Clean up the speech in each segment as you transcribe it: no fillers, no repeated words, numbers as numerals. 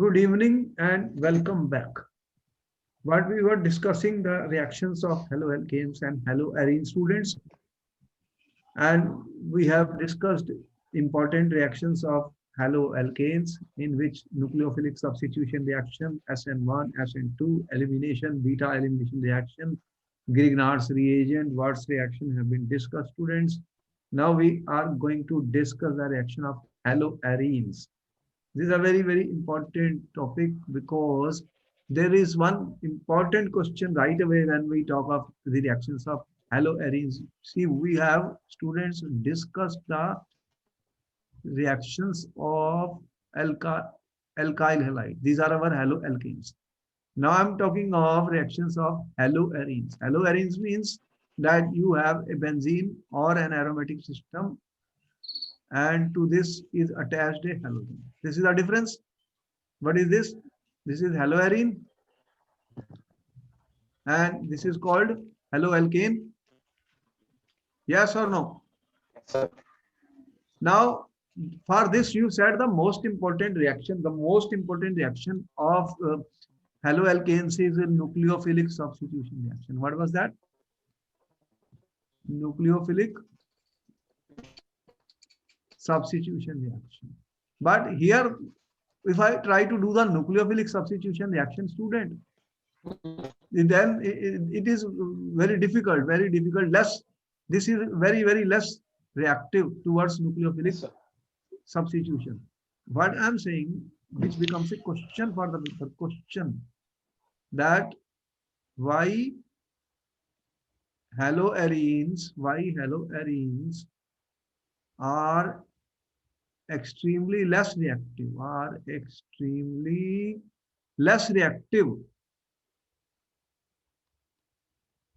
Good evening and welcome back. What we were discussing the reactions of haloalkanes and haloarene students, and we have discussed important reactions of haloalkanes in which nucleophilic substitution reaction SN1, SN2, elimination, beta elimination reaction, Grignard's reagent, Watt's reaction have been discussed, students. Now we are going to discuss the reaction of haloarenes. This is a very, very important topic because there is one important question right away when we talk of the reactions of haloarenes. See, we have students discussed the reactions of alkyl halide. These are our haloalkanes. Now I'm talking of reactions of haloarenes. Haloarenes means that you have a benzene or an aromatic system, and to this is attached a halogen. This is the difference. What is this? This is haloarene and this is called haloalkane. Yes or no? Sir. Now, for this, you said the most important reaction. The most important reaction of haloalkanes is a nucleophilic substitution reaction. What was that? Nucleophilic substitution reaction. But here, if I try to do the nucleophilic substitution reaction, student, then it is very difficult, very difficult. Less, this is very, very less reactive towards nucleophilic Sir. substitution. What I'm saying, which becomes a question for the question, that why haloarenes are extremely less reactive,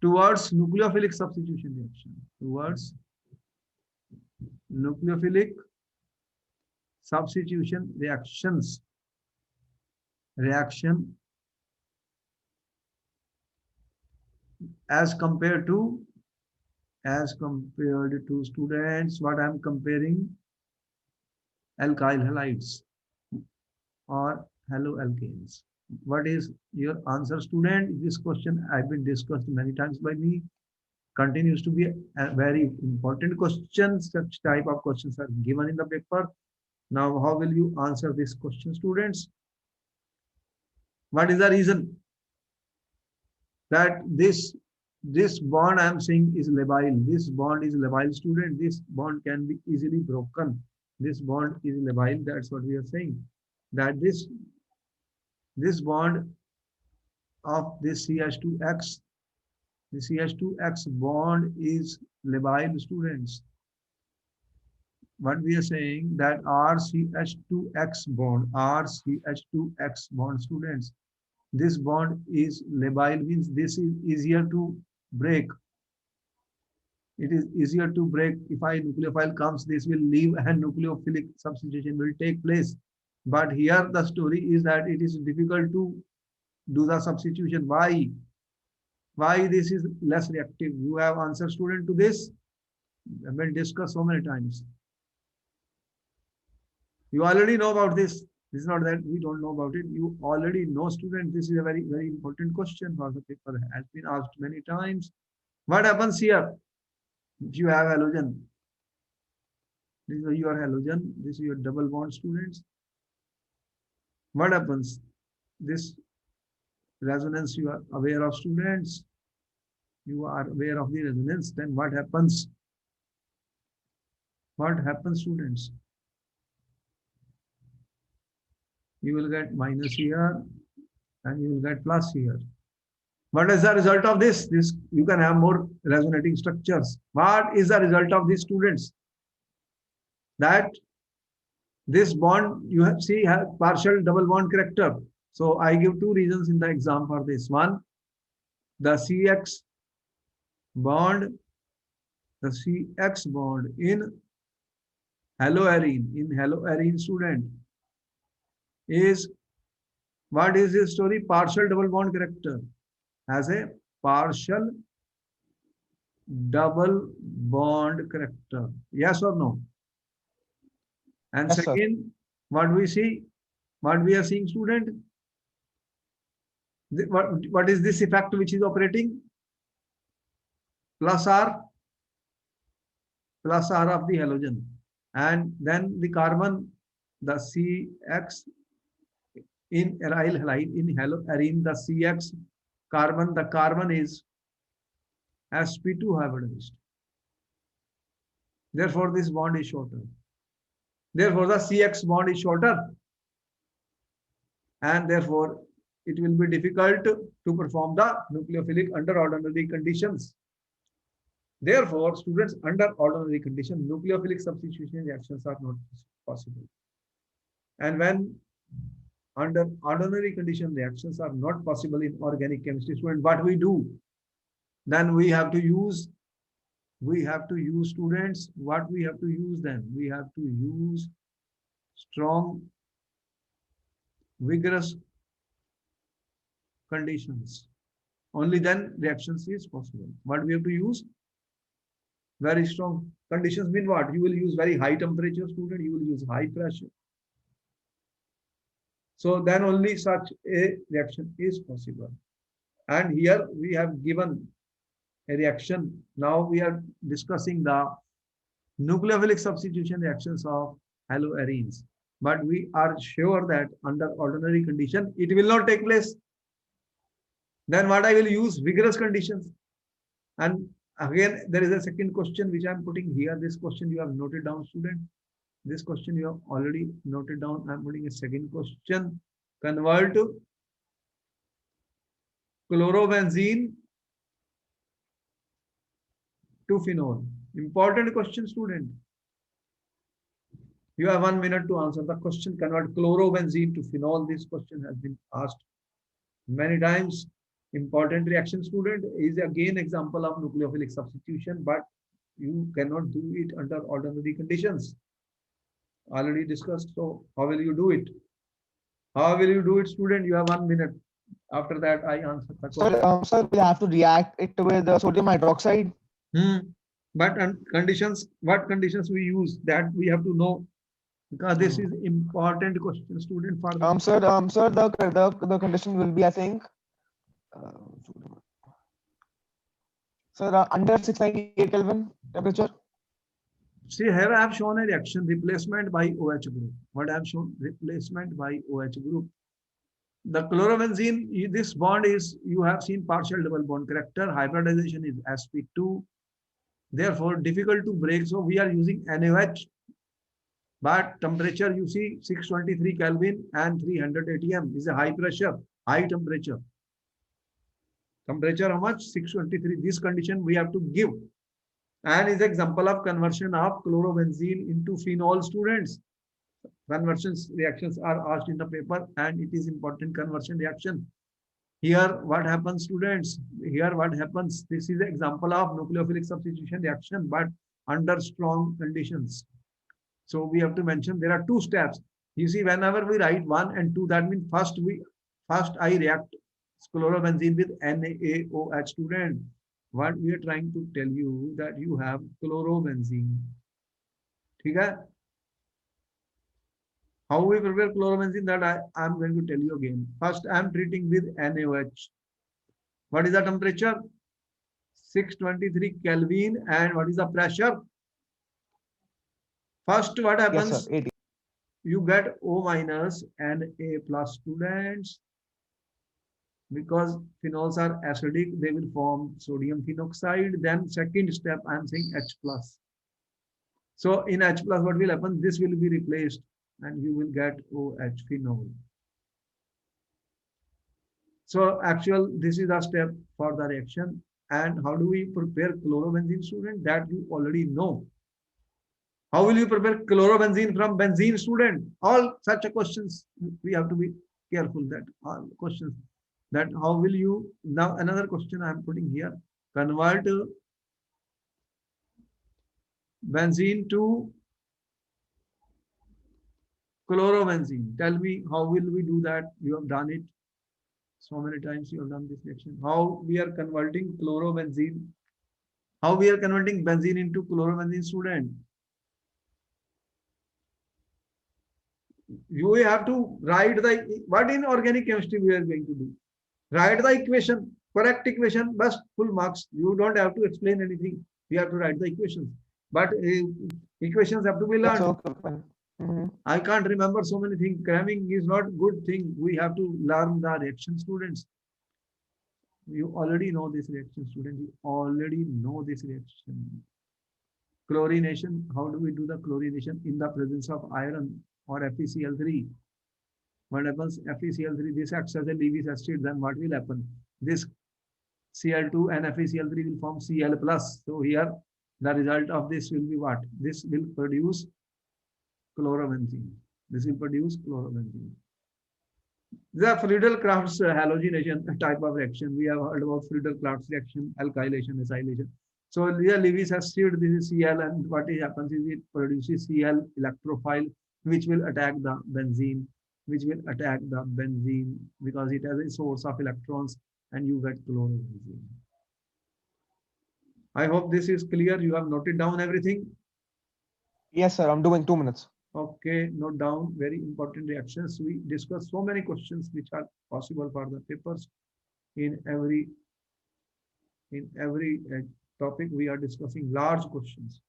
towards nucleophilic substitution reaction, towards nucleophilic substitution reaction as compared to students, what I'm comparing, alkyl halides or haloalkanes. What is your answer, student? This question has been discussed many times by me, continues to be a very important question. Such type of questions are given in the paper. Now, how will you answer this question, students? What is the reason that this bond I am saying is labile? This bond is labile, student. This bond can be easily broken. This bond is labile. That's what we are saying. That this bond of this CH2X, the CH2X bond is labile, students. What we are saying, that RCH2X bond, students. This bond is labile, means this is easier to break. It is easier to break. If a nucleophile comes, this will leave and nucleophilic substitution will take place. But here the story is that it is difficult to do the substitution. Why? Why this is less reactive? You have answer, student, to this. I've been discussed so many times. You already know about this. This is not that we don't know about it. You already know, student. This is a very, very important question for the paper. Has been asked many times. What happens here? If you have halogen, this is your halogen. This is your double bond, students. What happens? This resonance, you are aware of, students. You are aware of the resonance. Then what happens? What happens, students? You will get minus here and you will get plus here. What is the result of this? This, you can have more resonating structures. What is the result of these, students? That this bond you have see has partial double bond character. So I give two reasons in the exam for this. One, the CX bond, in haloarene student is, what is this story? Partial double bond character, has a partial double bond character. Yes or no? And Yes, sir. second, what we see, What we are seeing, student? What is this effect which is operating? Plus R of the halogen. And then the carbon, the CX in aryl halide, in arene, the CX carbon, the carbon is sp2 hybridized. Therefore, this bond is shorter. Therefore, the CX bond is shorter. And therefore, it will be difficult to perform the nucleophilic under ordinary conditions. Therefore, students, under ordinary conditions, nucleophilic substitution reactions are not possible. And when under ordinary condition reactions are not possible in organic chemistry, student, what we do? Then we have to use students, what we have to use then? We have to use strong, vigorous conditions. Only then reactions is possible. What we have to use? Very strong conditions mean what? You will use very high temperature, student, you will use high pressure. So then only such a reaction is possible. And here we have given a reaction. Now we are discussing the nucleophilic substitution reactions of haloarenes. But we are sure that under ordinary condition, it will not take place. Then what I will use? Vigorous conditions. And again, there is a second question which I am putting here. This question you have noted down, student. This question you have already noted down. I am putting a second question. Convert chlorobenzene to phenol. Important question, student. You have 1 minute to answer the question. Convert chlorobenzene to phenol. This question has been asked many times. Important reaction, student, is again example of nucleophilic substitution, but you cannot do it under ordinary conditions. Already discussed. So how will you do it? How will you do it, student? You have 1 minute. After that, I answer the question. Sir, we have to react it with sodium hydroxide. But conditions, what conditions we use, that we have to know, because this is important question, student. For the sir, the condition will be, I think, sir, under 698 Kelvin temperature. See, here I have shown a reaction replacement by OH group. What I have shown? Replacement by OH group. The chlorobenzene, this bond is, you have seen partial double bond character. Hybridization is sp2. Therefore, difficult to break. So we are using NaOH. But temperature, you see, 623 Kelvin and 300 atm is a high pressure, high temperature. Temperature how much? 623. This condition we have to give. And is example of conversion of chlorobenzene into phenol, students. Conversions reactions are asked in the paper, and it is important conversion reaction. Here what happens, students? Here what happens? This is an example of nucleophilic substitution reaction, but under strong conditions. So we have to mention there are two steps. You see, whenever we write 1 and 2, that means first I react chlorobenzene with NaOH, student. What we are trying to tell you, that you have chlorobenzene. Okay? How we prepare chlorobenzene, that I am going to tell you again. First, I am treating with NaOH. What is the temperature? 623 Kelvin. And what is the pressure? First, what happens? Yes, sir, 80. You get O minus Na plus, students. Because phenols are acidic, they will form sodium phenoxide. Then second step, I am saying H plus. So in H plus, what will happen? This will be replaced and you will get OH phenol. So this is the step for the reaction. And how do we prepare chlorobenzene, student? That you already know. How will you prepare chlorobenzene from benzene, student? All such questions, we have to be careful that all questions. That how will you, now another question I am putting here, convert benzene to chlorobenzene. Tell me, how will we do that? You have done it so many times, you have done this reaction. How we are converting chlorobenzene? How we are converting benzene into chlorobenzene, student? you have to write the, what in organic chemistry we are going to do, write the equation, correct equation, best full marks. You don't have to explain anything, you have to write the equations, but equations have to be That's learned. okay. Fine. Mhm. I can't remember so many things. Cramming is not good thing. We have to learn the reaction, students. You already know this reaction, student. You already know this reaction. Chlorination. How do we do the chlorination in the presence of iron or FeCl3? What happens? FeCl3, this acts as a Lewis acid. Then what will happen? This Cl2 and FeCl3 will form Cl plus. So here the result of this will be what? This will produce chlorobenzene. This will produce chlorobenzene. The Friedel-Crafts halogenation type of reaction. We have heard about Friedel-Crafts reaction, alkylation, acylation. So here Lewis has said this is Cl, and what happens is it produces Cl electrophile, which will attack the benzene, because it has a source of electrons, and you get chlorobenzene. I hope this is clear. You have noted down everything. Yes, sir. I'm doing 2 minutes. Okay, note down very important reactions. We discussed so many questions which are possible for the papers in every topic. We are discussing large questions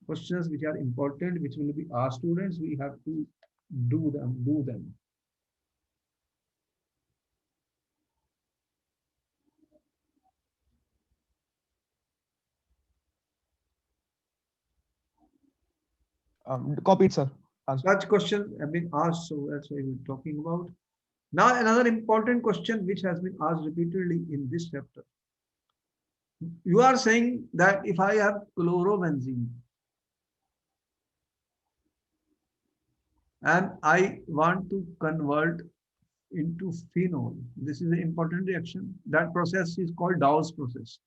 which are important, which will be asked students. We have to do them. Copied, sir. Answer. Such questions have been asked, so that's why we're talking about. Now another important question which has been asked repeatedly in this chapter. You are saying that if I have chlorobenzene and I want to convert into phenol, this is an important reaction. That process is called Dawes process.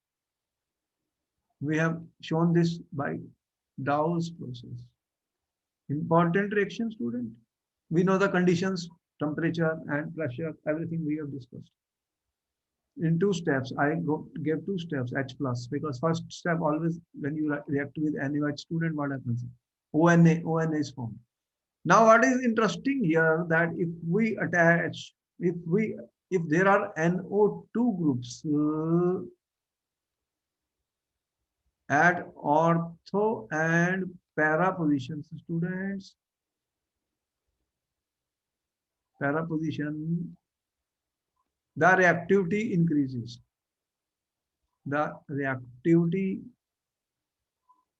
We have shown this by Dawes process. Important reaction, student. We know the conditions, temperature and pressure, everything we have discussed. In 2 steps, I gave 2 steps, H plus, because first step always when you react with NaOH, student, what happens? ONA is formed. Now, what is interesting here that if we attach, if there are NO2 groups at ortho and para positions, students, para position, the reactivity increases. The reactivity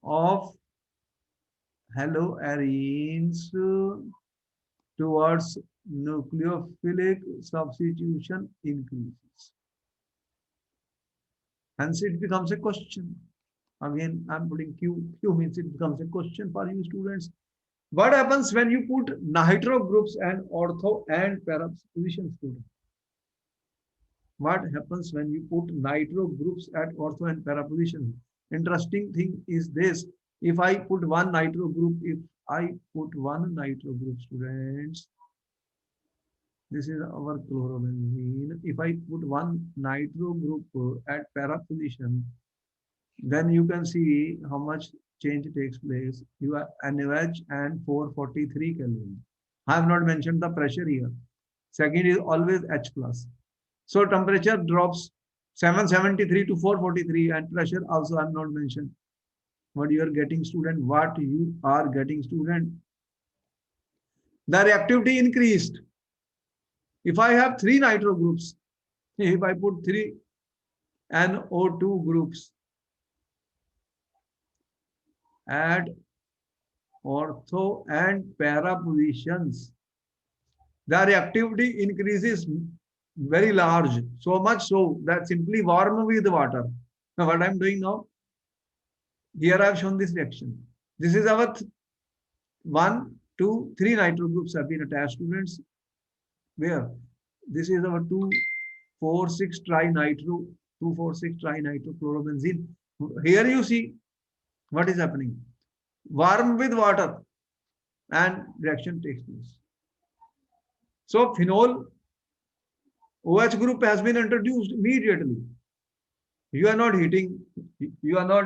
of haloarenes towards nucleophilic substitution increases. Hence, it becomes a question. Again, I'm putting Q. Q means it becomes a question for you students. What happens when you put nitro groups and ortho and para position, student? What happens when you put nitro groups at ortho and para position? Interesting thing is this. If I put one nitro group, students, this is our chlorobenzene. If I put one nitro group at para position, then you can see how much change takes place. You are NaOH and 443 Kelvin. I have not mentioned the pressure here. Second is always H plus. So temperature drops 773 to 443, and pressure also I have not mentioned. What you are getting, student? What you are getting, student? The reactivity increased. If I have 3 nitro groups, if I put 3 NO2 groups at ortho and para positions, the reactivity increases very large, so much so that simply warm with water. Now what I'm doing now, here I've shown this reaction. This is our 1, 2, 3 nitro groups have been attached, students. Where? This is our 2,4,6 trinitro, 2,4,6 trinitro chlorobenzene. Here you see what is happening. Warm with water and reaction takes place. So phenol OH group has been introduced immediately. You are not heating, you are not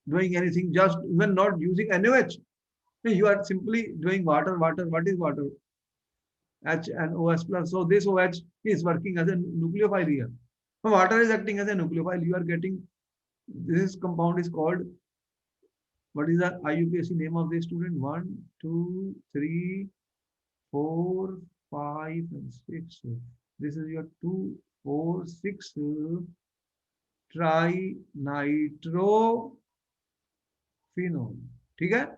doing anything, just even not using NaOH. No, you are simply doing water, water. What is water? H and OS plus. So this OH is working as a nucleophile here. So water is acting as a nucleophile. You are getting this compound is called, what is the IUPAC name of the student? 1, 2, 3, 4, 5, and 6. This is your 2, 4, 6 trinitrophenol. ठीक है?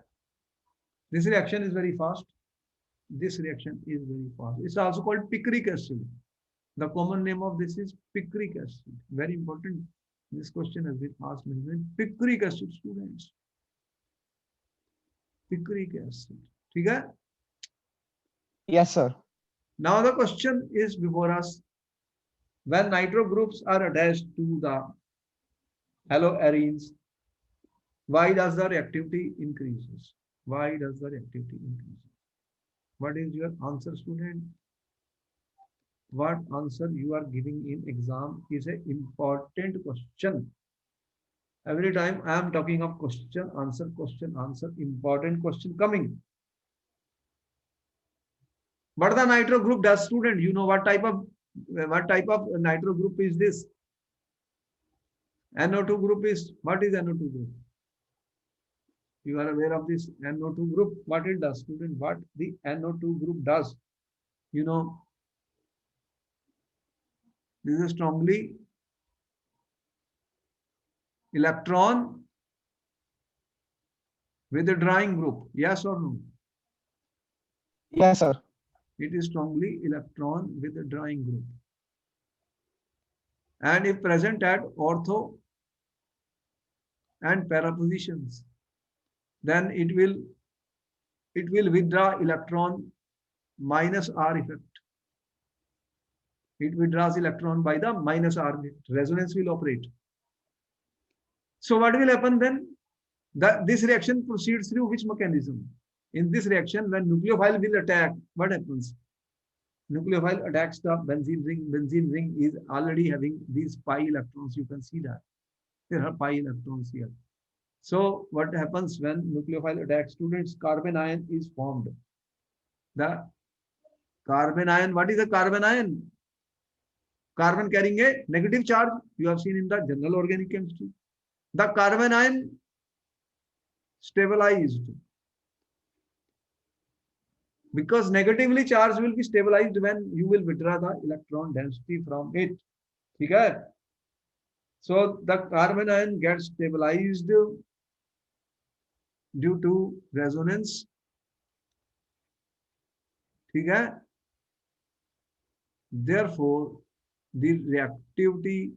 This reaction is very fast. This reaction is very fast. It's also called picric acid. The common name of this is picric acid. Very important. This question has been asked many times. Picric acid, students. Picric acid. ठीक है? Yes, sir. Now the question is before us. When nitro groups are attached to the haloarenes, why does the reactivity increases? Why does the reactivity increases? What is your answer, student? What answer you are giving in exam is an important question. Every time I am talking of question, answer, important question coming. What the nitro group does, student? You know what type of nitro group is this? NO2 group is, what is NO2 group? You are aware of this NO2 group, what it does, student? What the NO2 group does? You know, this is strongly electron withdrawing group. Yes or no? Yes, sir. It is strongly electron withdrawing group. And if present at ortho and para positions, then it will withdraw electron minus R effect. It withdraws electron by the minus R effect. Resonance will operate. So what will happen then? This reaction proceeds through which mechanism? In this reaction, when nucleophile will attack, what happens? Nucleophile attacks the benzene ring. Benzene ring is already having these pi electrons. You can see that. There are pi electrons here. So what happens when nucleophile attacks, students? Carbon ion is formed. The carbon ion, what is a carbon ion? Carbon carrying a negative charge. You have seen in the general organic chemistry. The carbon ion stabilized, because negatively charged will be stabilized when you will withdraw the electron density from it. Okay? So the carbon ion gets stabilized due to resonance. Okay? Therefore, the reactivity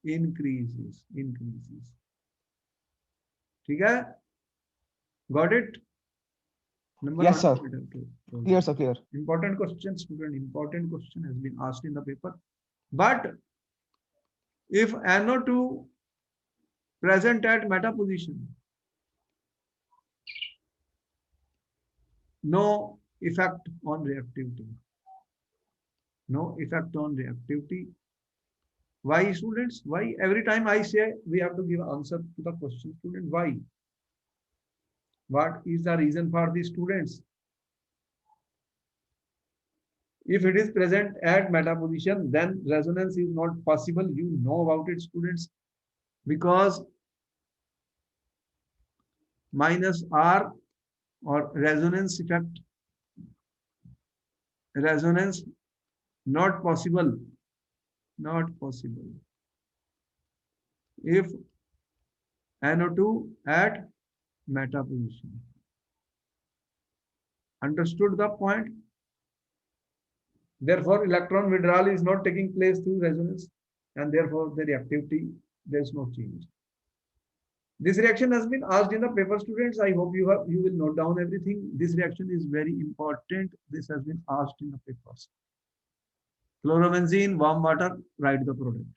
increases. Okay? Got it? Number Yes, one. sir. Clear, sir, clear. Important question, student. Important question has been asked in the paper. But if NO2 present at meta position, no effect on reactivity. No effect on reactivity. Why, students? Why? Every time I say we have to give answer to the question, student. Why? What is the reason for the students? If it is present at meta position, then resonance is not possible. You know about it, students, because minus R or resonance effect, resonance not possible, if NO2 at meta position. Understood the point? Therefore, electron withdrawal is not taking place through resonance, and therefore the reactivity, there is no change. This reaction has been asked in the paper, students. I hope you will note down everything. This reaction is very important. This has been asked in the papers. Chlorobenzene, warm water, write the product.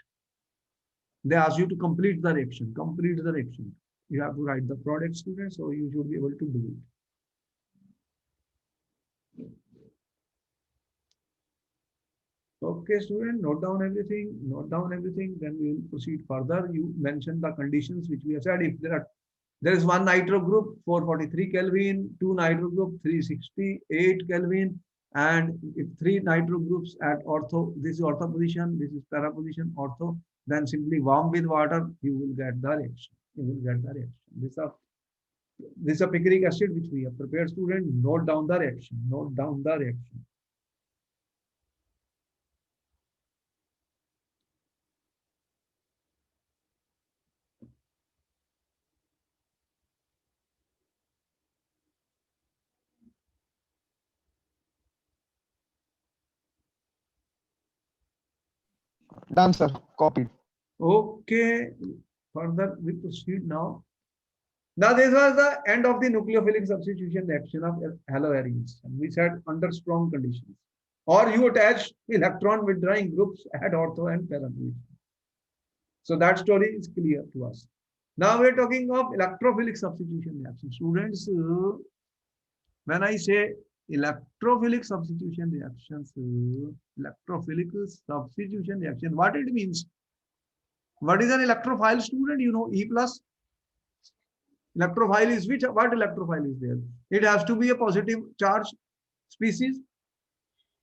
They ask you to complete the reaction. You have to write the product, students, so you should be able to do it. Okay, student, note down everything, then we will proceed further. You mentioned the conditions which we have said. If there are There is one nitro group, 443 Kelvin, two nitro group, 368 Kelvin, and if three nitro groups at ortho, this is ortho position, this is para position, ortho, then simply warm with water, you will get the reaction. You will get the reaction. This is a picric acid which we have prepared. Student, note down the reaction. Note down the reaction. Done, sir. Copied. Okay, further we proceed now. Now this was the end of the nucleophilic substitution reaction of haloarenes. We said under strong conditions. Or you attach electron withdrawing groups at ortho and para position. So that story is clear to us. Now we're talking of electrophilic substitution reaction. Students, when I say electrophilic substitution reactions, electrophilic substitution reaction, what it means? What is an electrophile, student? You know, E plus. Electrophile is which? What electrophile is there? It has to be a positive charge species.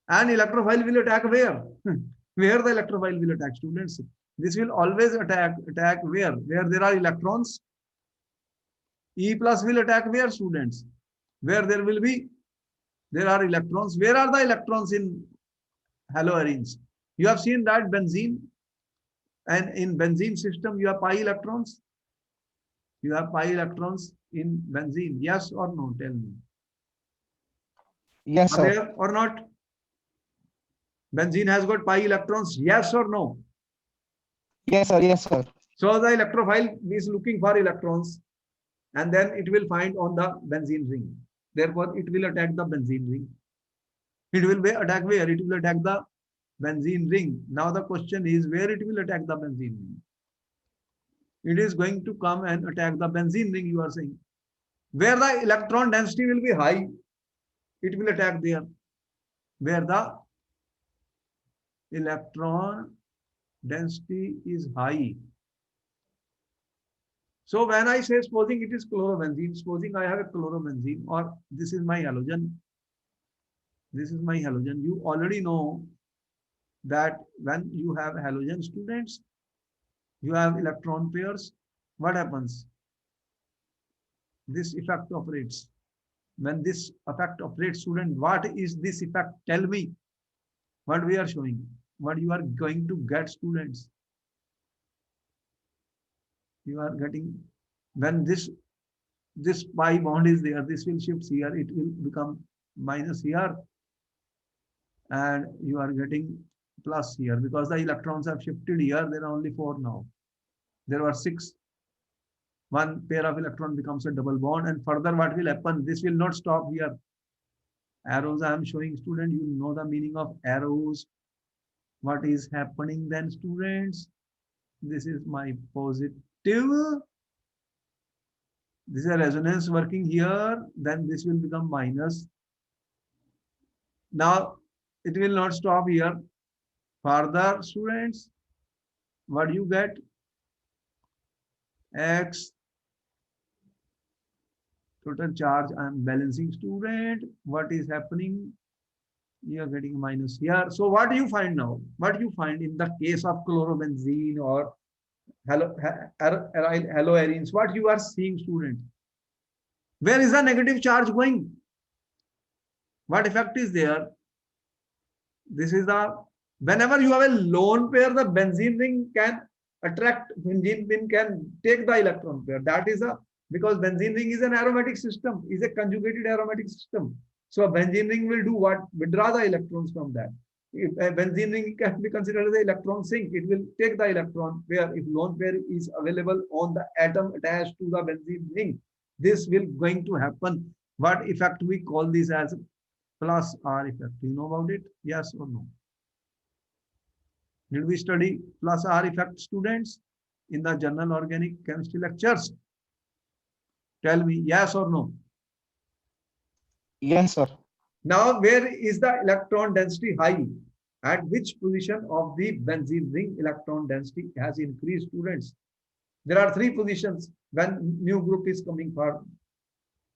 And electrophile will attack where? Where the electrophile will attack, students? This will always attack where? Where there are electrons. E plus will attack where, students? Where there are electrons. Where are the electrons in haloarenes? You have seen that benzene, and in benzene system you have pi electrons. You have pi electrons in benzene. Yes or no? Tell me. Yes, Are sir. there or not? Benzene has got pi electrons. Yes or no? Yes, sir. Yes, sir. So the electrophile is looking for electrons, and then it will find on the benzene ring. Therefore, it will attack the benzene ring. It will attack where? It will attack the benzene ring. Now the question is where it will attack the benzene ring. It is going to come and attack the benzene ring, you are saying. Where the electron density will be high, it will attack there. Where the electron density is high. So when I say supposing it is chlorobenzene, supposing I have a chlorobenzene, or this is my halogen. This is my halogen. You already know that when you have halogen, students, you have electron pairs. What happens? This effect operates. When this effect operates, student, what is this effect? Tell me what we are showing, what you are going to get, students. You are getting, when this pi bond is there, this will shift here, it will become minus here, and you are getting plus here because the electrons have shifted here. There are only 4 now. There were 6. One pair of electron becomes a double bond, and further what will happen? This will not stop here. Arrows I am showing, student. You know the meaning of arrows. What is happening then, students? This is my positive. This is a resonance working here. Then this will become minus. Now it will not stop here. Further, students, what do you get? X total charge. I am balancing, student. What is happening? You are getting minus here. So what do you find now? What do you find in the case of chlorobenzene or haloarenes? What you are seeing, student? Where is the negative charge going? What effect is there? This is the, whenever you have a lone pair, the benzene ring can attract, benzene ring can take the electron pair. That is because benzene ring is an aromatic system, is a conjugated aromatic system. So a benzene ring will do what? Withdraw the electrons from that. If a benzene ring can be considered as an electron sink, it will take the electron pair. If lone pair is available on the atom attached to the benzene ring, this will going to happen. What effect we call this as plus R effect? Do you know about it? Yes or no? Did we study plus R effect, students, in the general organic chemistry lectures? Tell me yes or no. Yes, sir. Now, where is the electron density high? At which position of the benzene ring electron density has increased, students? There are three positions when new group is coming for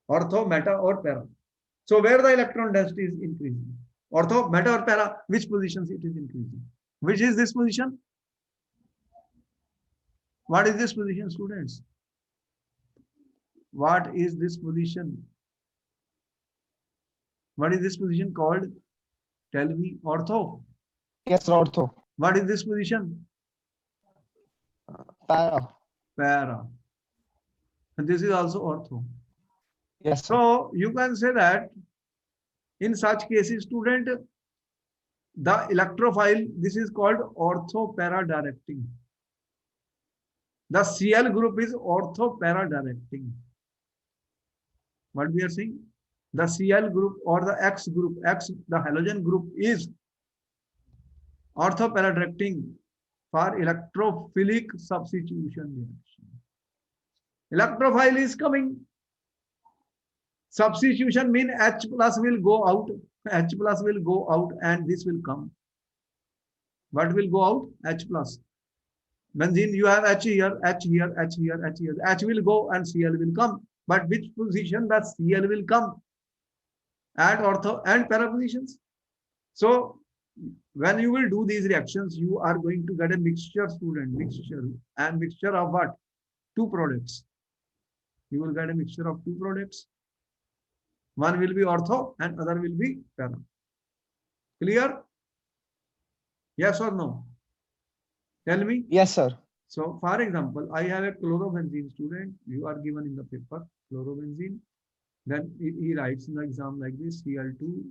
ortho, meta, or para. So where the electron density is increasing, ortho, meta, or para, which positions it is increasing? Which is this position? What is this position, students? What is this position? What is this position called? Tell me, ortho. Yes, sir. Ortho. What is this position? Para. Para. And this is also ortho. Yes, sir. So you can say that in such cases, student, the electrophile, this is called ortho-para directing. The Cl group is ortho-para directing. What we are saying? The Cl group or the X group, the halogen group is ortho-para directing for electrophilic substitution reaction. Electrophile is coming. Substitution means H plus will go out. H plus will go out and this will come. What will go out? H plus. Benzene, you have H here, H here, H here, H here. H will go and Cl will come. But which position that Cl will come? At ortho and para positions. So when you will do these reactions, you are going to get a mixture, student, mixture. And mixture of what? Two products. You will get a mixture of two products. One will be ortho and other will be para. Clear? Yes or no? Tell me. Yes, sir. So, for example, I have a chlorobenzene, student. You are given in the paper chlorobenzene. Then he writes in the exam like this: Cl2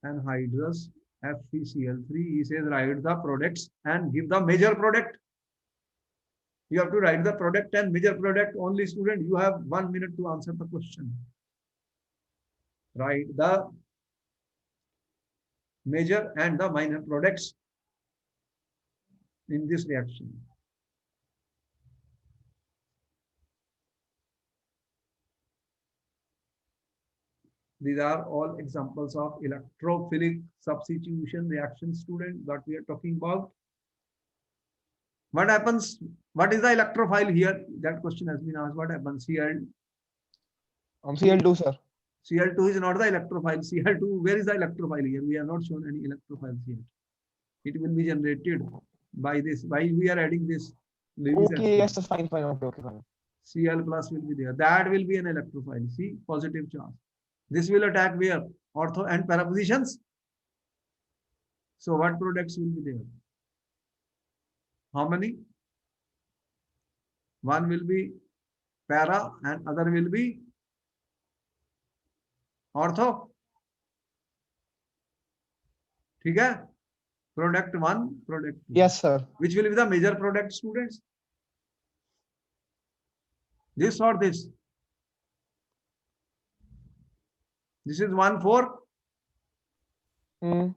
anhydrous FeCl3. He says write the products and give the major product. You have to write the product and major product only, student. You have 1 minute to answer the question. Write the major and the minor products in this reaction. These are all examples of electrophilic substitution reaction, student, that we are talking about. What happens? What is the electrophile here? That question has been asked. What happens? Cl2, sir. Cl2 is not the electrophile. Cl2, where is the electrophile here? We have not shown any electrophiles here. It will be generated by this. Why we are adding this? Okay, yes, sir. Fine. Okay, fine. Cl plus will be there. That will be an electrophile. See, positive charge. This will attack where? Ortho and para positions. So what products will be there? How many? One will be para and other will be ortho. Okay? Product 1, product 2. Yes, sir. Which will be the major product, students? This or this? This is 1,4. Mm.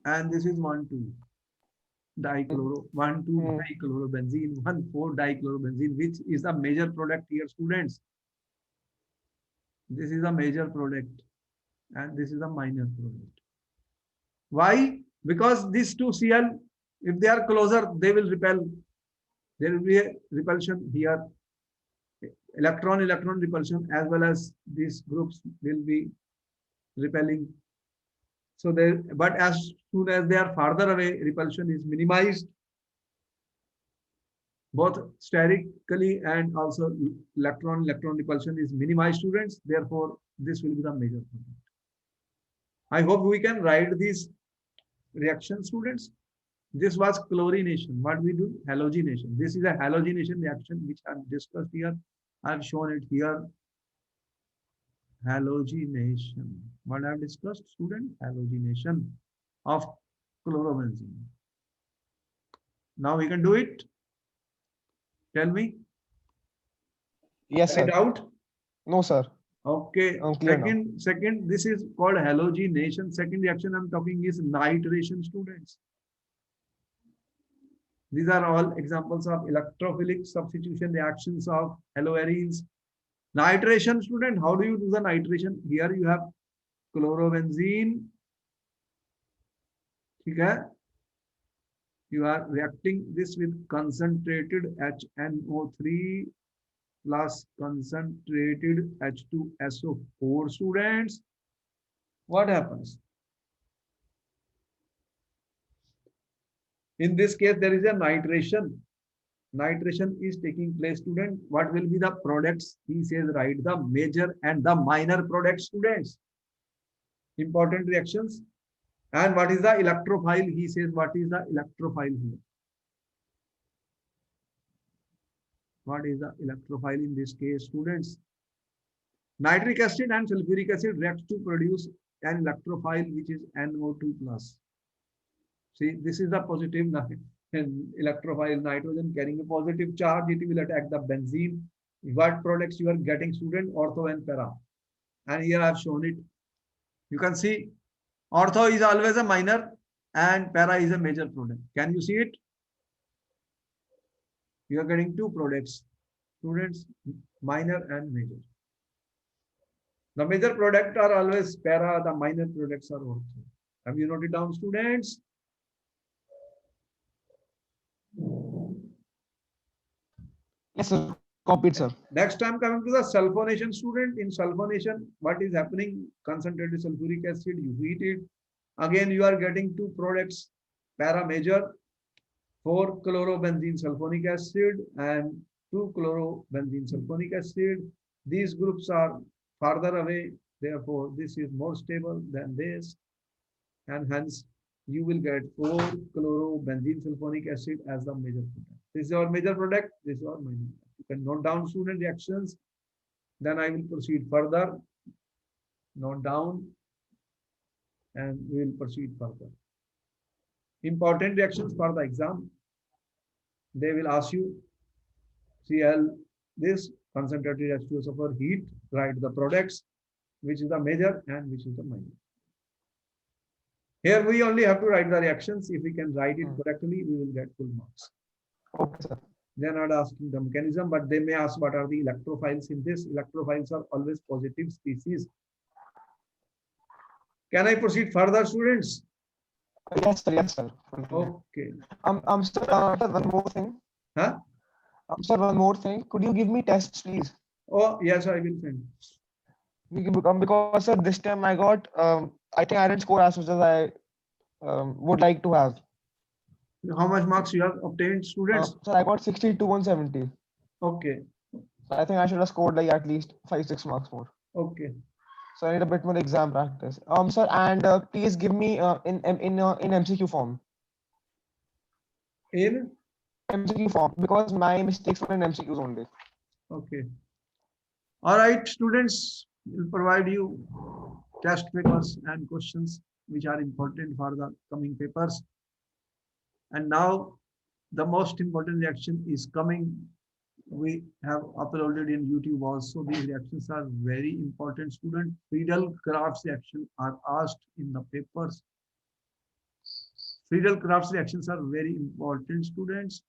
And this is 1,2. Dichloro, 1,2 dichlorobenzene, 1,4 dichlorobenzene, which is the major product here, students. This is a major product and this is a minor product. Why? Because these two Cl, if they are closer, they will repel. There will be a repulsion here. Electron repulsion, as well as these groups will be repelling. So but as soon as they are farther away, repulsion is minimized, both sterically and also electron repulsion is minimized, students. Therefore, this will be the major product. I hope we can write these reactions, students. This was chlorination. What we do? Halogenation. This is a halogenation reaction which I have discussed here. I have shown it here. Halogenation. What I have discussed, student? Halogenation of chlorobenzene. Now we can do it. Tell me. Yes, sir. Any doubt? No, sir. Okay. Second, this is called halogenation. Second reaction I'm talking is nitration, students. These are all examples of electrophilic substitution reactions of haloarenes. Nitration, student, how do you do the nitration? Here you have chlorobenzene. Okay. You are reacting this with concentrated HNO3 plus concentrated H2SO4 students. What happens? In this case, there is a nitration. Nitration is taking place, student. What will be the products? He says, write the major and the minor products, students. Important reactions. And what is the electrophile? He says, what is the electrophile here? What is the electrophile in this case, students? Nitric acid and sulfuric acid react to produce an electrophile, which is NO2 plus. See, this is the positive electrophile, nitrogen carrying a positive charge. It will attack the benzene. What products you are getting, student? Ortho and para. And here I have shown it. You can see ortho is always a minor and para is a major product. Can you see it? You are getting two products, students, minor and major. The major products are always para, the minor products are ortho. Have you noted down, students? Yes, sir. Copied, sir. Next time coming to the sulfonation, student. In sulfonation, what is happening? Concentrated sulfuric acid, you heat it. Again, you are getting two products, para major, 4-chlorobenzene sulfonic acid and 2-chlorobenzene sulfonic acid. These groups are farther away. Therefore, this is more stable than this. And hence, you will get 4-chlorobenzene sulfonic acid as the major product. This is our major product. This is our minor product. You can note down student reactions. Then I will proceed further. Note down. And we will proceed further. Important reactions for the exam. They will ask you Cl this concentrated H2SO4 heat, write the products, which is the major and which is the minor. Here we only have to write the reactions. If we can write it correctly, we will get full marks. Okay, sir. They are not asking the mechanism, but they may ask what are the electrophiles in this. Electrophiles are always positive species. Can I proceed further, students? Yes, sir. Yes, sir. Okay. Sir, one more thing. Huh? Sir, one more thing. Could you give me tests, please? Oh, yes, I will send. Because sir, this time I got, I think I didn't score as much as I would like to have. How much marks you have obtained, students? Sir, I got 62 on 70. Okay. So I think I should have scored like at least 5-6 marks more. Okay. So I need a bit more exam practice. Sir, and please give me in MCQ form. In MCQ form, because my mistakes were in MCQs only. okay. All right, students, will provide you test papers and questions which are important for the coming papers. And now the most important reaction is coming. We have uploaded in YouTube also. These reactions are very important, student. Friedel-Crafts reaction are asked in the papers. Friedel-Crafts reactions are very important, students.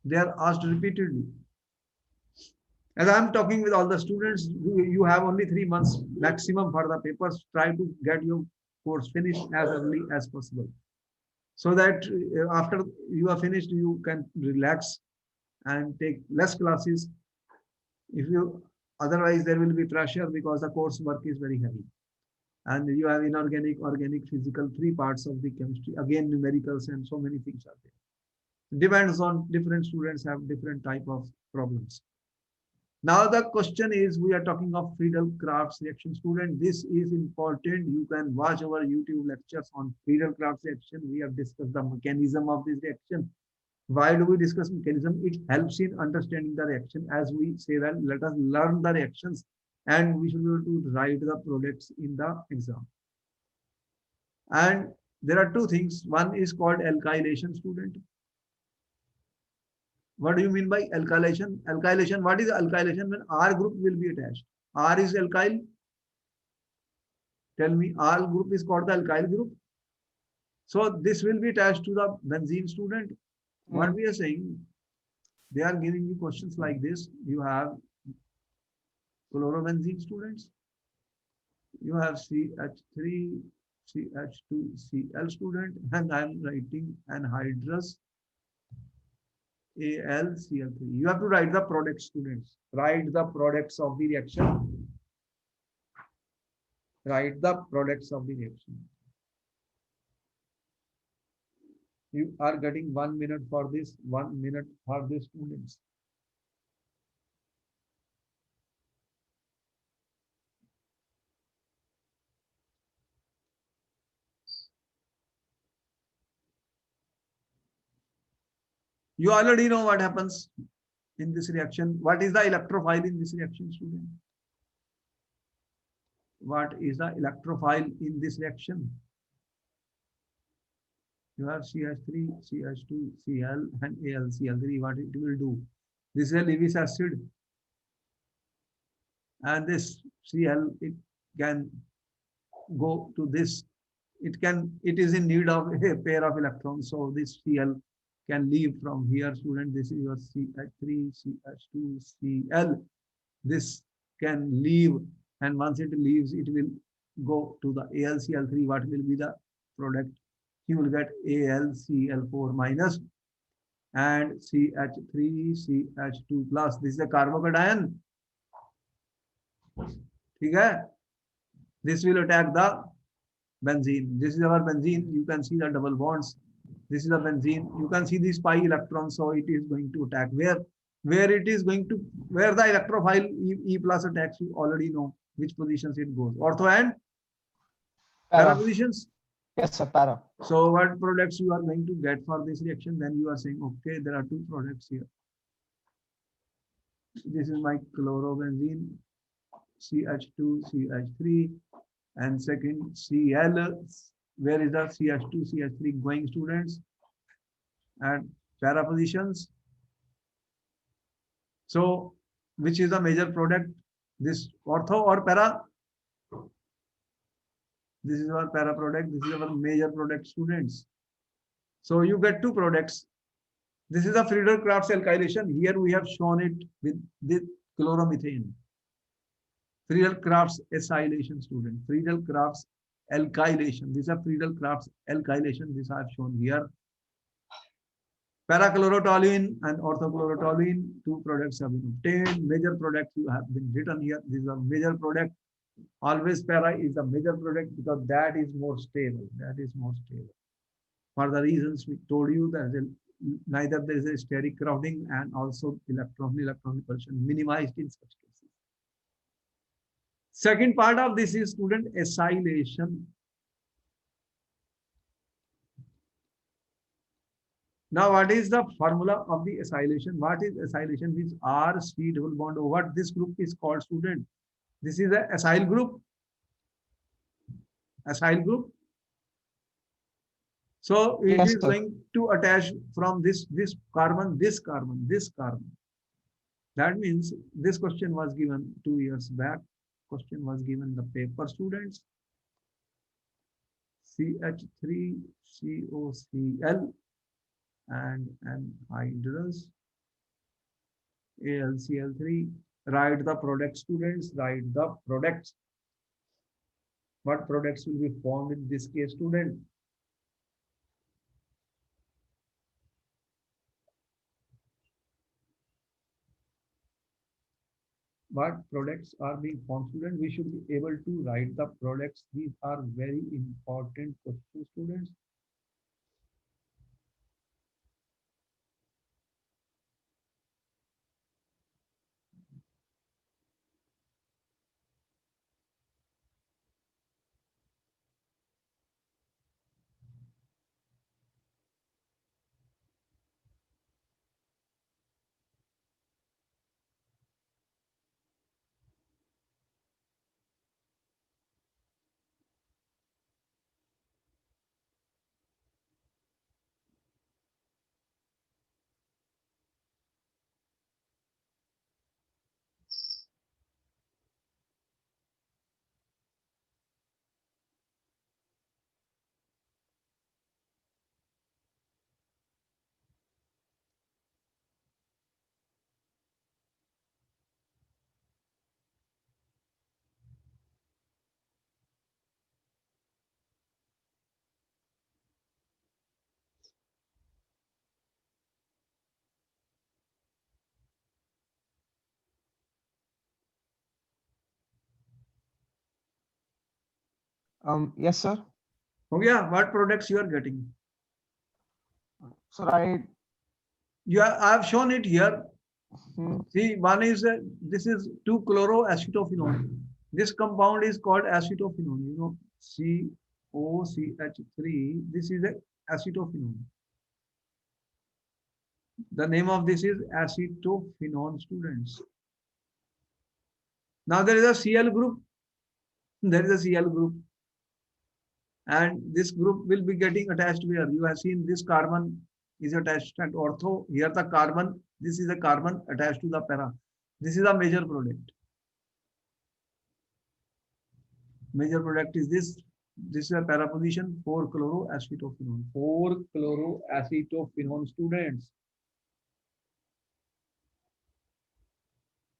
They are asked repeatedly. As I am talking with all the students, you have only 3 months maximum for the papers. Try to get your course finished as early as possible, so that after you are finished, you can relax and take less classes. If you otherwise, there will be pressure because the course work is very heavy, and you have inorganic, organic, physical, 3 parts of the chemistry. Again, numericals and so many things are there. Depends on different students have different type of problems. Now the question is, we are talking of Friedel-Crafts reaction, student. This is important. You can watch our YouTube lectures on Friedel-Crafts reaction. We have discussed the mechanism of this reaction. Why do we discuss mechanism? It helps in understanding the reaction. As we say that, let us learn the reactions and we should be able to write the products in the exam. And there are 2 things. One is called alkylation, student. What do you mean by alkylation? Alkylation, what is alkylation? When R group will be attached. R is alkyl. Tell me, R group is called the alkyl group. So this will be attached to the benzene, student. What we are saying, they are giving you questions like this. You have chlorobenzene, students. You have CH3, CH2Cl student, and I am writing anhydrous AlCl3. You have to write the product, students. Write the products of the reaction. Write the products of the reaction. You are getting 1 minute for this, 1 minute for this, students. You already know what happens in this reaction. What is the electrophile in this reaction, student? What is the electrophile in this reaction? You have CH3, CH2, Cl, and AlCl3. What it will do? This is a Lewis acid, and this Cl, it can go to this. It is in need of a pair of electrons. So this Cl can leave from here, student. This is your CH3, CH2, Cl. This can leave, and once it leaves, it will go to the AlCl3. What will be the product? You will get AlCl4 minus and CH3, CH2 plus. This is a carbocation. Okay? This will attack the benzene. This is our benzene. You can see the double bonds. This is the benzene. You can see these pi electrons. So it is going to attack where it is going to, where the electrophile E plus attacks. You already know which positions it goes. Ortho and para positions. Yes, sir, para. So what products you are going to get for this reaction? Then you are saying, okay, there are two products here. This is my chlorobenzene, CH2, CH3, and second Cl. Where is the CH2, CH3 going, students? At para positions. So which is the major product? This ortho or para? This is our para product. This is our major product, students. So you get two products. This is a Friedel-Crafts alkylation. Here we have shown it with the chloromethane. Friedel-Crafts acylation, student. Friedel-Crafts alkylation. This is a Friedel-Crafts alkylation. This I have shown here. Parachlorotoluene and orthochlorotoluene, two products have been obtained. Major products you have been written here. This is a major product. Always para is a major product because that is more stable. That is more stable. For the reasons we told you, that neither there is a steric crowding and also electron repulsion minimized in such cases. Second part of this is, student, acylation. Now, what is the formula of the acylation? What is acylation? Means R C double bond O. What this group is called, student? This is a acyl group. Acyl group. So it Yes, is sir. going to attach from this carbon, this carbon, this carbon. That means this question was given 2 years back. Question was given the paper, students. CH3COCl and anhydrous AlCl3. Write the product, students. Write the products. What products will be formed in this case, student? What products are being formed, student? We should be able to write the products. These are very important questions, students. Yes, sir. हो गया? What products you are getting? Sir, I have shown it here. hmm, See, one is this is 2-chloroacetophenone. This compound is called acetophenone. You know, COCH3. This is a acetophenone. The name of this is acetophenone, students. Now there is a Cl group. There is a Cl group, and this group will be getting attached where you have seen this carbon is attached at ortho. Here the carbon. This is a carbon attached to the para. This is a major product. Major product is this. This is a para position 4-chloroacetophenone. 4-chloroacetophenone, students.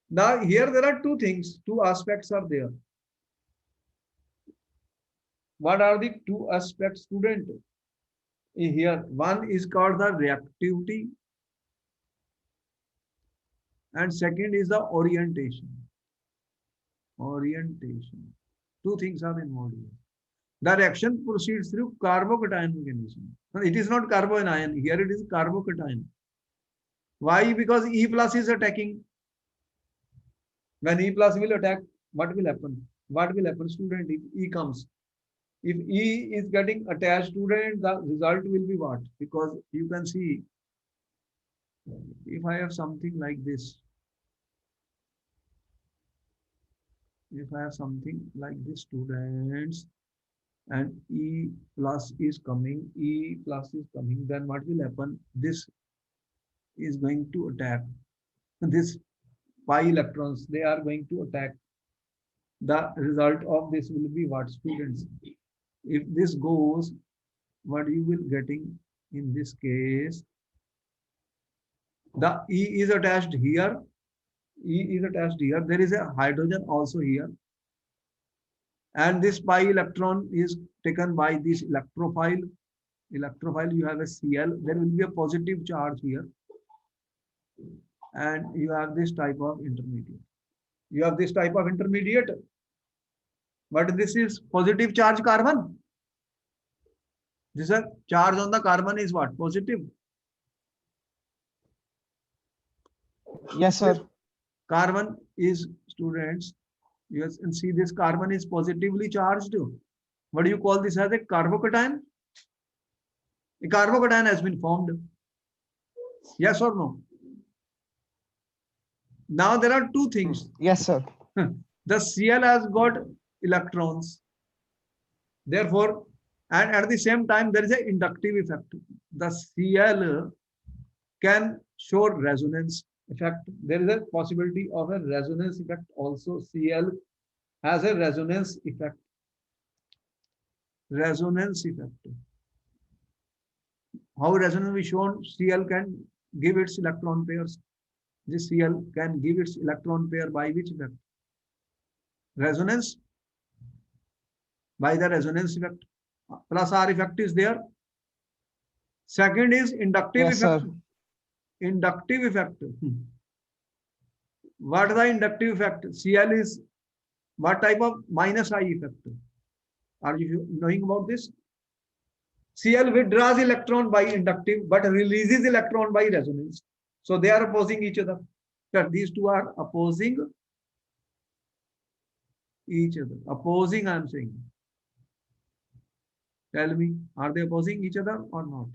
Now here there are two things, two aspects are there. What are the two aspects, student? Here one is called the reactivity and second is the orientation. Orientation. Two things are involved here. The reaction proceeds through carbocation mechanism. It is not carboanion. Here it is carbocation. Why? Because E plus is attacking. When E plus will attack, what will happen? What will happen, student, if E comes? If E is getting attached, student, the result will be what? Because you can see, if I have something like this, if I have something like this, students, and E plus is coming, then what will happen? This is going to attack this pi electrons. They are going to attack. The result of this will be what, students? If this goes, what you will getting in this case? The E is attached here. E is attached here. There is a hydrogen also here. And this pi electron is taken by this electrophile. Electrophile, you have a Cl. There will be a positive charge here. And you have this type of intermediate. You have this type of intermediate. But this is positive charge carbon. This is charge on the carbon is what? Positive. yes, sir. Carbon is, students, yes, and see this carbon is positively charged. What do you call this as a carbocation? A carbocation has been formed. Yes or no? Now there are two things. Yes, sir. The Cl has got electrons. Therefore, and at the same time, there is an inductive effect. The Cl can show resonance effect. There is a possibility of a resonance effect also. Cl has a resonance effect. Resonance effect. How resonance is shown? Cl can give its electron pairs. This Cl can give its electron pair by which effect? Resonance. By the resonance effect. Plus R effect is there. Second is inductive Yes, effect. sir. Inductive effect. What is the inductive effect? Cl is what type of minus I effect? Are you knowing about this? Cl withdraws electron by inductive but releases electron by resonance. So they are opposing each other. These two are opposing each other. Opposing, I am saying. Tell me, are they opposing each other or not?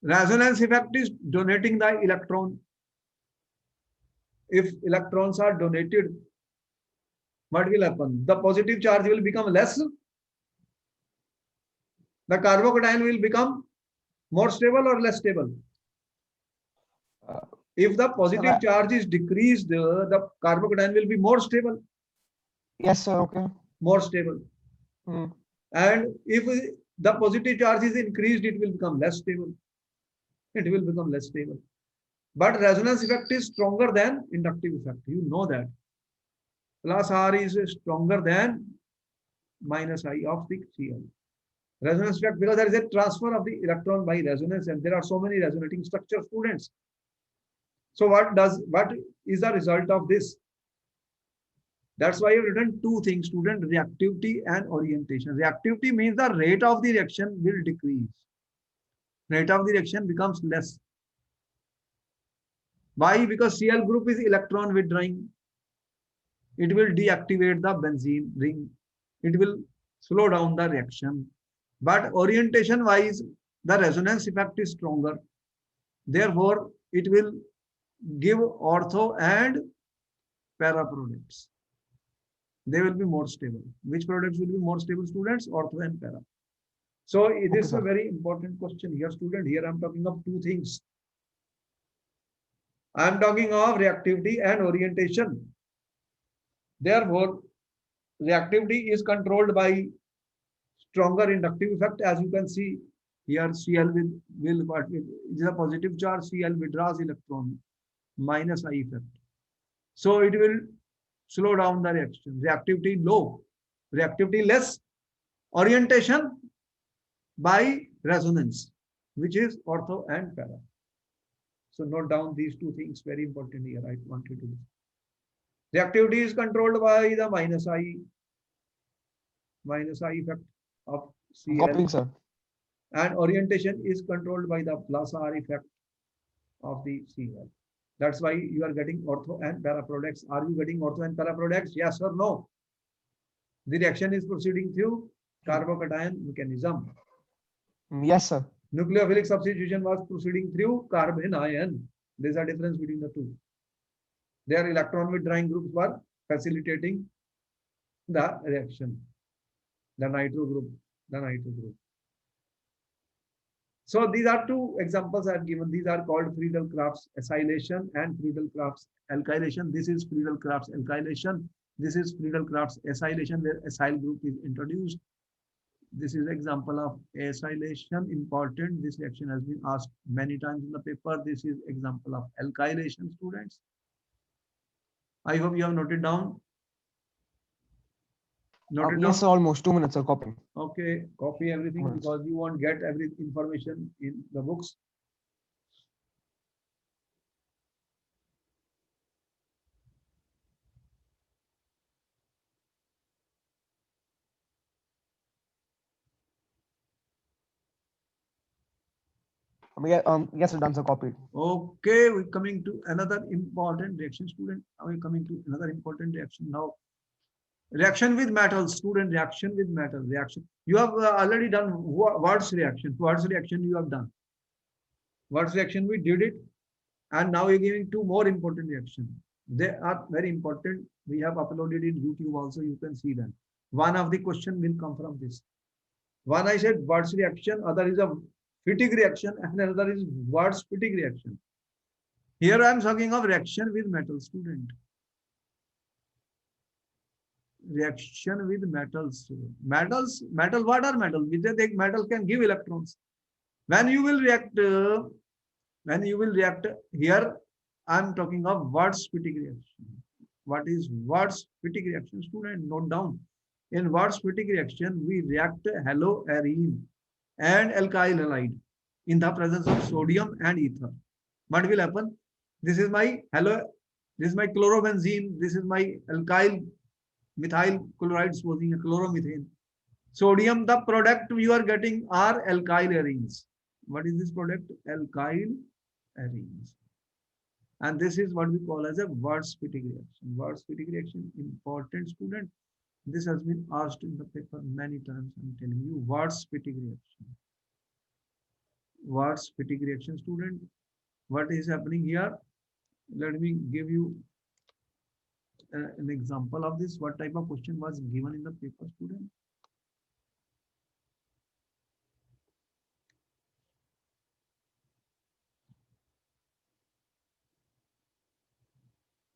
Resonance effect is donating the electron. If electrons are donated, what will happen? The positive charge will become less. The carbocation will become more stable or less stable. If the positive charge is decreased, the carbocation will be more stable. Yes, sir. Okay. More stable. And if the positive charge is increased, it will become less stable. It will become less stable. But resonance effect is stronger than inductive effect. You know that. Plus R is stronger than minus I of the Cl. Resonance effect, because there is a transfer of the electron by resonance, and there are so many resonating structures, students. So what is the result of this? That's why I've written two things, student, reactivity and orientation. Reactivity means the rate of the reaction will decrease. Rate of the reaction becomes less. Why? Because Cl group is electron withdrawing. It will deactivate the benzene ring. It will slow down the reaction. But orientation wise, the resonance effect is stronger. Therefore, it will give ortho and para products. They will be more stable. Which products will be more stable, students? Ortho and para. So it Okay, is a sir. very important question here, student. Here I'm talking of two things. I'm talking of reactivity and orientation. Therefore, reactivity is controlled by stronger inductive effect. As you can see here, Cl will what it is a positive charge. Cl withdraws electron minus I effect. So it will slow down the reaction. Reactivity low, reactivity less, orientation by resonance, which is ortho and para. So note down these two things, very important here. I want you to do. Reactivity is controlled by the minus I effect of I'm Cl, copying, sir. and orientation is controlled by the plus R effect of the Cl. That's why you are getting ortho and para products. Are you getting ortho and para products? Yes or no? The reaction is proceeding through carbocation mechanism. Yes, sir. Nucleophilic substitution was proceeding through carbon ion. There's a difference between the two. Their electron withdrawing groups were facilitating the reaction. The nitro group, the nitro group. So these are two examples I have given. These are called Friedel-Crafts acylation and Friedel-Crafts alkylation. This is Friedel-Crafts alkylation. This is Friedel-Crafts acylation, where acyl group is introduced. This is example of acylation. Important. This reaction has been asked many times in the paper. This is example of alkylation, students. I hope you have noted down. Noted Yes, sir. down. Almost 2 minutes, sir. Copying. Okay, copy everything Minutes. because you won't get every information in the books. Yes, sir. Done, sir. Copied. Okay, we're coming to another important reaction, student. We're coming to another important reaction now. Reaction with metals, student. Reaction with metal. Reaction. You have already done Ward's reaction. Ward's reaction you have done. Ward's reaction we did it, and now we're giving two more important reaction. They are very important. We have uploaded in YouTube also. You can see them. One of the question will come from this. One I said Ward's reaction, other is a Fittig reaction, and another is Ward's Fittig reaction. Here I am talking of reaction with metal, student. Reaction with metals. Metals, metal, what are metal? Metal can give electrons. When you will react, here, I am talking of Ward's Fittig reaction. What is Ward's Fittig reaction, student? Note down. In Ward's Fittig reaction, we react haloarine and alkyl halide in the presence of sodium and ether. What will happen? This is my this is my chlorobenzene, this is my alkyl methyl chloride supposing a chloromethane. Sodium, the product you are getting are alkyl arenes. What is this product? Alkyl arenes. And this is what we call as a Ward's-Fittig reaction. Ward's-Fittig reaction, important, student. This has been asked in the paper many times. I'm telling you, Ward's-Fittig reaction. Ward's-Fittig reaction, student. What is happening here? Let me give you an example of this. What type of question was given in the paper, student?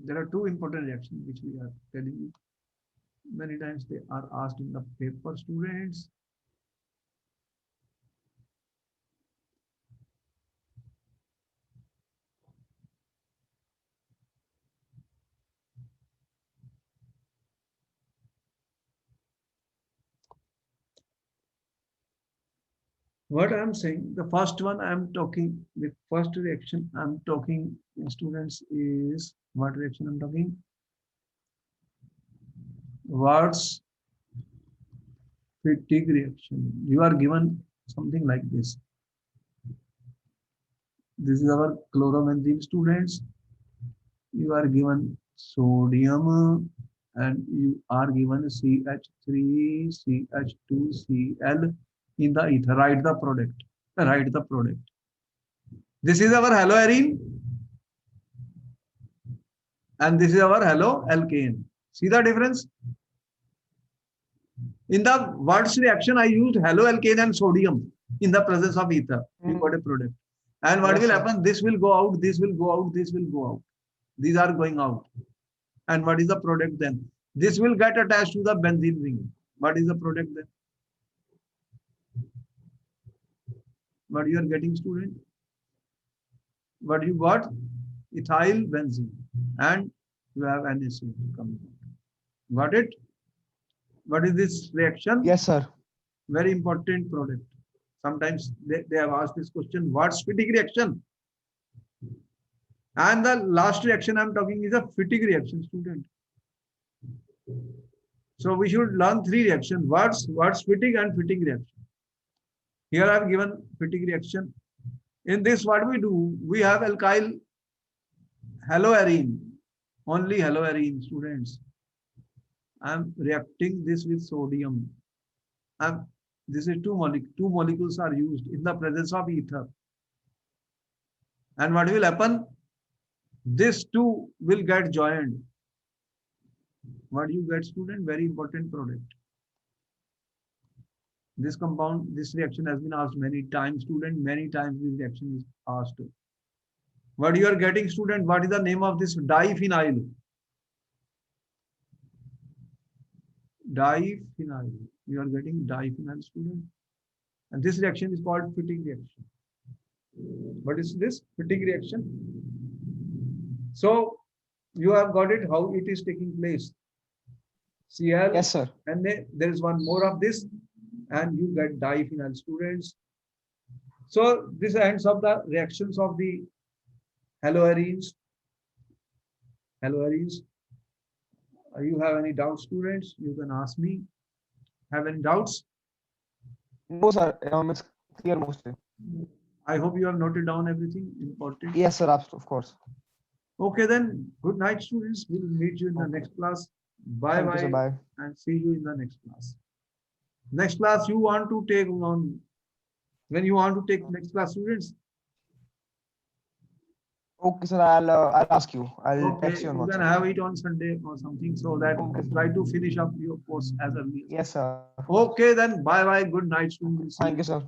There are two important reactions which we are telling you. Many times they are asked in the paper, students. What I'm saying, the first one I'm talking, the first reaction I'm talking, students, is what reaction I'm talking? What's fatigue reaction? You are given something like this. This is our chlorobenzene students. You are given sodium and you are given CH3, CH2, Cl in the ether. Write the product. Write the product. This is our haloarine and this is our haloalkane. See the difference? In the words reaction, I used haloalkane and sodium in the presence of ether. You got a product. And what Yes, will sir. happen? This will go out, this will go out, this will go out. These are going out. And what is the product then? This will get attached to the benzene ring. What is the product then? What you are getting, student? What you got? Ethyl benzene. And you have NaCl coming out. Got it? What is this reaction? Yes, sir. Very important product. Sometimes they have asked this question, what's fatigue reaction? And the last reaction I'm talking is a fatigue reaction, student. So we should learn three reactions. What's fatigue and fatigue reaction. Here I've given fatigue reaction. In this, what we do, we have alkyl haloarine, only haloarine, students. I'm reacting this with sodium. This is two molecules are used in the presence of ether. And what will happen? This two will get joined. What you get, student? Very important product. This compound, this reaction has been asked many times, student. Many times this reaction is asked. What you are getting, student? What is the name of this diphenyl? Diphenyl. You are getting diphenyl, student. And this reaction is called fatigue reaction. What is this? Fatigue reaction. So you have got it, how it is taking place. Cl. Yes, sir. And there is one more of this, and you get diphenyl, students. So this ends up the reactions of the haloarenes. Haloarenes. You have any doubts, students? You can ask me. Have any doubts? No, sir. It's clear mostly. I hope you have noted down everything important. Yes, sir. Of course. Okay, then. Good night, students. We'll meet you in the next class. Bye Thank you, sir. bye, Bye. and see you in the next class. Next class you want to take on, when you want to take next class, students? Okay, sir. I'll ask you. I'll Okay, text you on you can WhatsApp. have it on Sunday or something, so that Okay. try to finish up your course as early as. Yes, sir. Okay, then bye bye. Good night, students. Thank you, sir.